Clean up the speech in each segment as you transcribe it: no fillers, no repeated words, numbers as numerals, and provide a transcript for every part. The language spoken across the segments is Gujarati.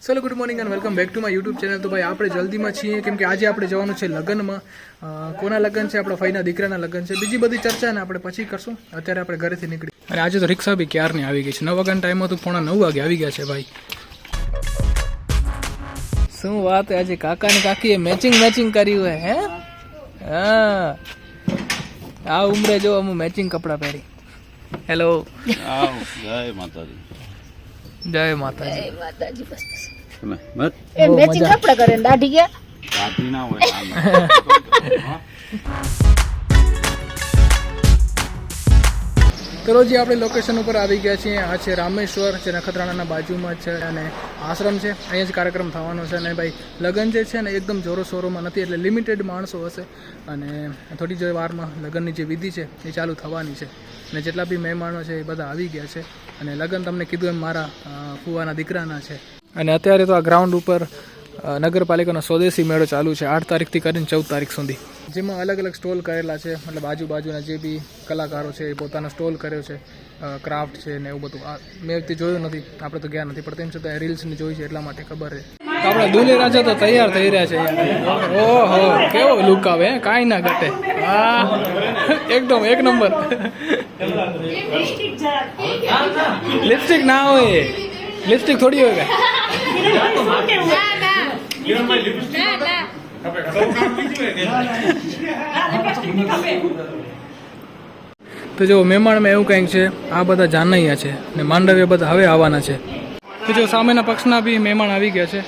ચલો good morning and welcome back to my YouTube channel. તો ભાઈ આપણે જલ્દીમાં છીએ કેમ કે આજે આપણે જવાનું છે લગ્નમાં. કોના લગ્ન છે? આપણા ફઈના દીકરાના લગ્ન છે. બીજી બધી ચર્ચા ને આપણે પછી કરશું. અત્યારે આપણે ઘરેથી નીકળી અને આજે તો રિક્ષા બી ક્યારની આવી ગઈ છે. 9 વાગ્યાનો ટાઈમ હતો, 9:45 વાગે આવી ગયા છે ભાઈ. શું વાત છે, આજે કાકા ને કાકીએ મેચિંગ કર્યું હે? હા, આ ઉમરે જો અમુ મેચિંગ કપડા પહેરી. હેલો, જય માતાજી. જય માતાજી. જય માતાજી. બસ તમે મત એ મેચિંગ કપડા કરે ને દાઢી ગયા કાઢી ના હોય તો રોજી આપણે લોકેશન ઉપર આવી ગયા છીએ. આ છે રામેશ્વર, જે નખત્રાણાના બાજુમાં છે અને આશ્રમ છે. અહીંયા જ કાર્યક્રમ થવાનો છે. અને ભાઈ લગ્ન જે છે ને એકદમ જોરો શોરોમાં નથી, એટલે લિમિટેડ માણસો હશે અને થોડી જ વારમાં લગ્નની જે વિધિ છે એ ચાલુ થવાની છે. અને જેટલા બી મહેમાનો છે એ બધા આવી ગયા છે. અને લગ્ન તમને કીધું એમ મારા ફુવાના દીકરાના છે. અને અત્યારે તો આ ગ્રાઉન્ડ ઉપર નગરપાલિકાનો સ્વદેશી મેળો ચાલુ છે 8 તારીખથી કરીને 14 તારીખ સુધી, જેમાં અલગ અલગ સ્ટોલ કરેલા છે. મતલબ આજુબાજુના જે બી કલાકારો છે એ પોતાનો સ્ટોલ કર્યો છે, ક્રાફ્ટ છે ને એવું બધું. મેં તે જોયું નથી, આપણે તો ગયા નથી, પણ તેમ છતાં રીલ્સની જોઈ છે એટલા માટે ખબર છે. આપણા દુલે રાજા તો તૈયાર થઈ રહ્યા છે. ઓહો, કેવો લુક આવે, કાંઈ ના ઘટે. હા, એકદમ એક નંબર. લિપસ્ટિક ના હોય, લિપસ્ટિક થોડી હોય. તો જો મહેમાનમાં એવું કંઈક છે, આ બધા જાનૈયા છે ને માંડવ્ય બધા હવે આવવાના છે. તો જો સામેના પક્ષના બી મહેમાન આવી ગયા છે.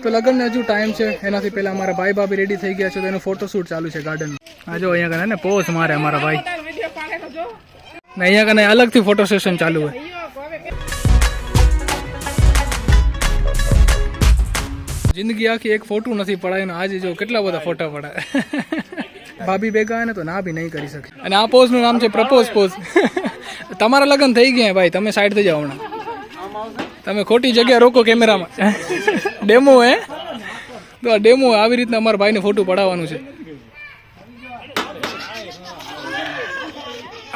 તો લગ્નને હજુ ટાઈમ છે, એનાથી પહેલા અમારા ભાઈ ભાભી રેડી થઈ ગયા છે. તો એનું ફોટોશૂટ ચાલુ છે ગાર્ડનમાં. આ જો અહીંયા કને ને પોઝ મારે અમારા ભાઈ ને, અહીંયા કને અલગથી ફોટો સેશન ચાલુ હોય. જિંદગી આખી એક ફોટો નથી પડાય ને આજે જો કેટલા બધા ફોટા પડાય. ભાભી ભેગા હોય ને તો ના બી નહીં કરી શકે. અને આ પોઝનું નામ છે પ્રપોઝ પોઝ. તમારા લગ્ન થઈ ગયા ભાઈ, તમે સાઈડ થઈ જાઓ હમણાં. તમે ખોટી જગ્યા રોકો કેમેરામાં. ડેમો હે તો આ ડેમો આવી રીતના અમારા ભાઈને ફોટો પડાવવાનું છે.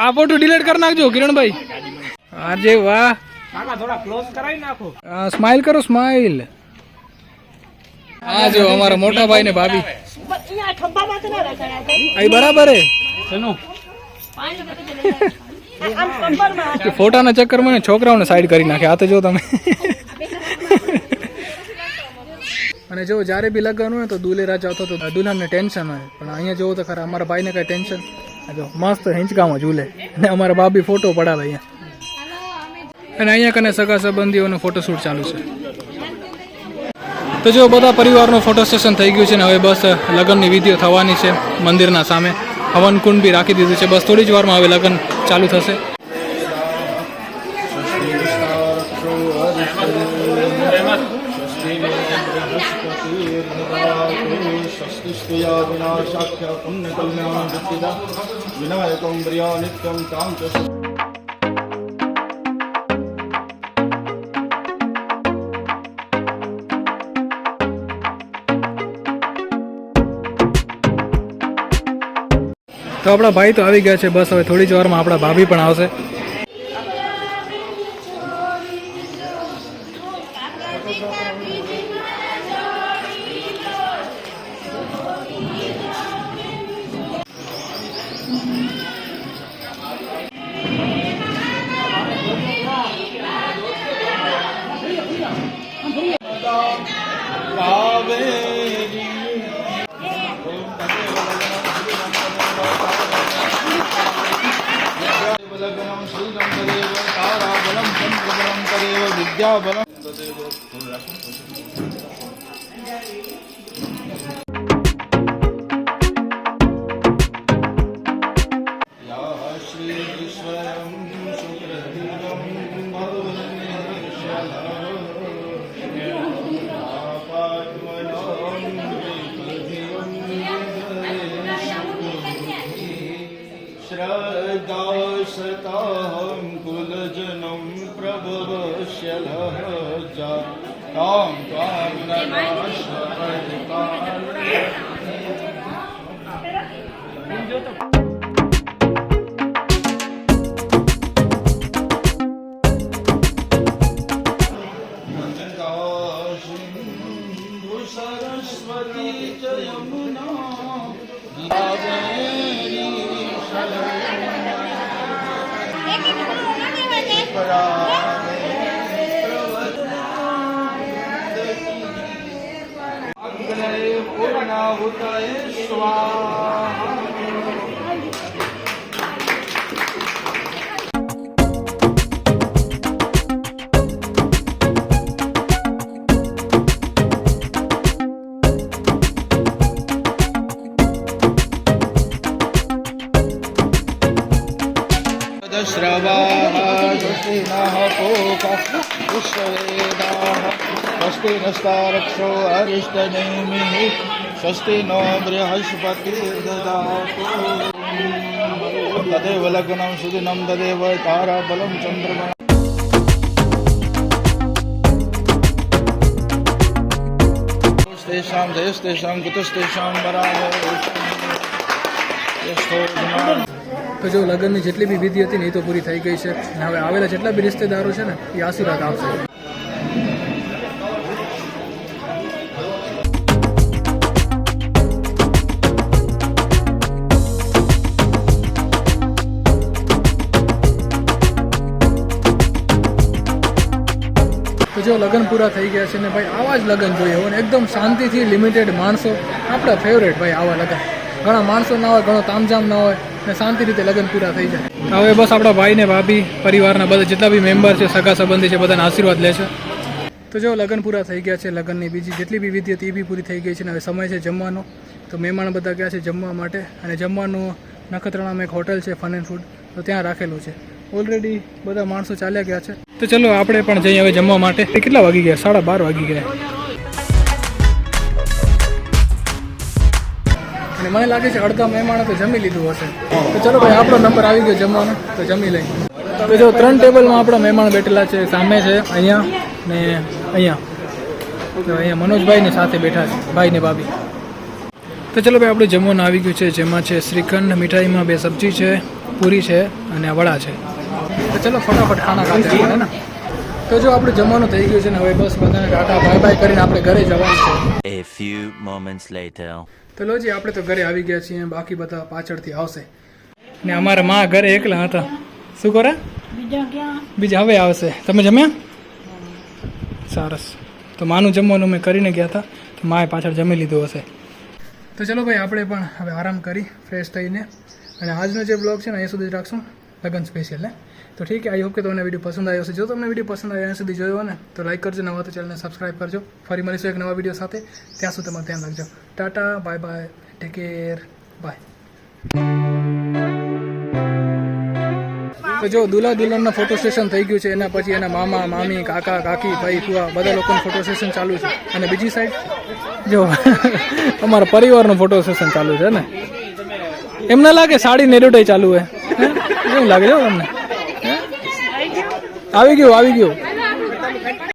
આ ફોટો ડિલીટ કરી નાખજો કિરણભાઈ. આજે વાહ, સ્માઈલ કરો, સ્માઈલ. હા જો અમારા મોટા ભાઈ ને ભાભી અહીં બરાબર હે. ફોટાના ચક્કરમાં ને છોકરાઓને સાઈડ કરી નાખે. આ તો જો તમે. અને જો જ્યારે બી લગ્ન હોય તો દુલે રાજા આવતો તો દુલ્હનને ટેન્શન હોય, પણ અહીંયા જોવો તો ખરા અમારા ભાઈને કઈ ટેન્શન. જો મસ્ત હિંચકામાં ઝૂલે અને અમારા ભાભી ફોટો પડાવે અહીંયા. અને અહીંયા કને સગા સંબંધીઓનો ફોટોશૂટ ચાલુ છે. તો જો બધા પરિવારનું ફોટો સેશન થઈ ગયું છે ને હવે બસ લગ્નની વિધિઓ થવાની છે. મંદિરના સામે હવન કુંડ બી રાખી દીધું છે. બસ થોડી જ વારમાં હવે લગ્ન ચાલુ થશે. તો આપણા ભાઈ તો આવી ગયા છે. બસ હવે થોડી જ વારમાં આપણા ભાભી પણ આવશે. श्रद्धासतां कुलजनं प्रभवश्यलः સરસ્વતી ચ યમુના અગ્રે પૂર્ણાહુતયે સ્વાહા. श्रवाः स्वस्तिनः पूषः विश्ववेदाः स्वस्ति नस्तारक्षो अरिष्टनेमिः स्वस्ति नो बृहस्पतिर्ददातु तदेव लग्नं सुदिनं तदेव ताराबलं चन्द्रमा. तेषां जयस्तेषां कुतस्तेषां वराह. તો જો લગ્નની જેટલી બી વિધિ હતી ને એ તો પૂરી થઈ ગઈ છે અને હવે આવેલા જેટલા બી રિશ્તેદારો છે ને એ આશીર્વાદ આપશે. તો જો લગ્ન પૂરા થઈ ગયા છે ને ભાઈ આવા જ લગ્ન જોઈએ હોય ને એકદમ શાંતિથી લિમિટેડ માણસો આપણા ફેવરેટ ભાઈ આવા લગ્ન. ઘણા માણસો ના હોય, ઘણો તામઝામ ના હોય ને શાંતિ રીતે લગ્ન પૂરા થઈ જાય. હવે બસ આપણા ભાઈ ને ભાભી પરિવારના બધા જેટલા બી મેમ્બર છે, સગા સંબંધી છે, બધાના આશીર્વાદ લે છે. તો જો લગ્ન પૂરા થઈ ગયા છે, લગ્નની બીજી જેટલી બી વિધિ હતી એ બી પૂરી થઈ ગઈ છે ને હવે સમય છે જમવાનો. તો મહેમાન બધા ગયા છે જમવા માટે અને જમવાનું નખત્રાણામાં એક હોટલ છે ફન એન્ડ ફૂડ, તો ત્યાં રાખેલું છે. ઓલરેડી બધા માણસો ચાલ્યા ગયા છે. તો ચલો આપણે પણ જઈએ હવે જમવા માટે. કેટલા વાગી ગયા? 12:30 વાગી ગયા. અને મને લાગે છે અડધા મહેમાનો તો જમી લીધું હશે. તો ચલો ભાઈ આપણો નંબર આવી ગયો જમવાનો, તો જમી લઈએ. તો જો 3 ટેબલમાં આપણા મહેમાન બેઠેલા છે. સામે છે અહીંયા ને અહીંયા. તો અહીંયા મનોજભાઈની સાથે બેઠા છે, ભાઈ ને ભાભી. તો ચલો ભાઈ આપણે જમવાનું આવી ગયું છે, જેમાં છે શ્રીખંડ, મીઠાઈમાં 2 સબ્જી છે, પૂરી છે અને વડા છે. તો ચલો ફટાફટ ખાના ખાતે હે ને. તો જો આપણે જમવાનું થઈ ગયું છે ને હવે બસ બધાને ટાટા બાય બાય કરીને આપણે ઘરે જવાનું છે. A few moments later. તો લોજી આપણે તો ઘરે આવી ગયા છીએ, બાકી બધા પાછળથી આવશે. ને અમારા માં ઘરે એકલા હતા. શું કરે? બીજા હવે આવશે. તમે જમ્યા? સરસ. તો માનું જમવાનું મેં કરીને ગયા હતા, તો માએ પાછળ જમી લીધું હશે. તો ચલો ભાઈ આપણે પણ હવે આરામ કરી ફ્રેશ થઈને અને આજનો જે બ્લોગ છે ને અહીંયા સુધી જ રાખશું, લગન સ્પેશિયલ ને. તો ઠીક છે, આઈ હોપ કે તમને વિડીયો પસંદ આવ્યો હશે. જો તમને વિડીયો પસંદ આવ્યો અહીંયા સુધી જોયો ને તો લાઈક કરજો, નવા તો ચેનલને સબસ્ક્રાઈબ કરજો. ફરી મળીશું એક નવા વિડીયો સાથે. ત્યાં સુધી તમારે ધ્યાન રાખજો. Tata bye bye, take care, bye. તો જો દુલ્હા દુલ્હનના ફોટો સેશન થઈ ગયું છે, એના પછી એના મામા મામી કાકા કાકી ભાઈ ફુવા બધા લોકોનું ફોટો સેશન ચાલુ છે. અને બીજી સાઈડ જો અમારા પરિવારનું ફોટો સેશન ચાલુ છે ને. એમ ના લાગે સાડી નેરુટાઈ ચાલુ હોય? કેવું લાગે છે તમને? આવી ગયું